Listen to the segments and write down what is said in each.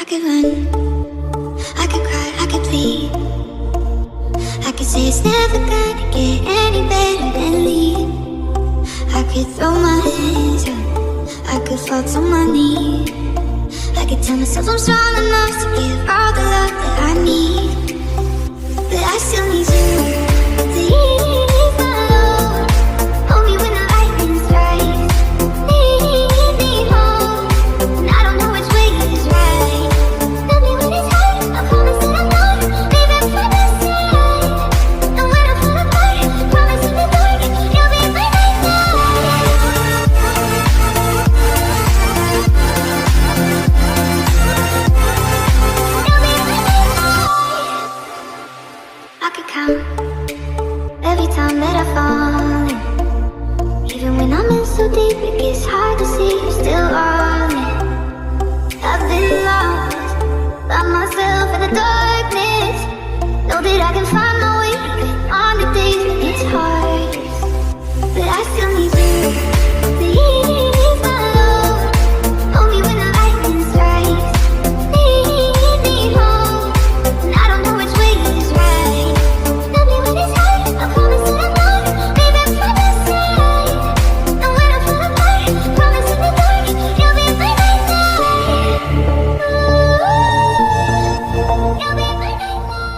I could run, I could cry, I could plead. I could say it's never gonna get any better than leave. I could throw my hands up, I could fall to my knees. I could tell myself I'm strong enough to give all the love that I need. But I still need you to ease my load. Hold me when the lightning strikes. Lead me home, and I don't know which way is right. Love me when it's hard, I promise that I'm not leaving by my side. And when I fall apart, promise in the dark, you'll be by my side. I could count every time that I fall in. Even when I'm in so deep, it gets hard to see you're still all in. I've been lost by myself in the darkness. Know that I can find my way even on the days when it's hardest. But I still need you to ease my load. Hold me when the lightning strikes. Lead me home, and I don't know which way is right. Love me when it's hard, I promise that I'm not leaving by my side. And when I fall apart, promise in the dark, you'll be by my side. You'll be by my side.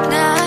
now.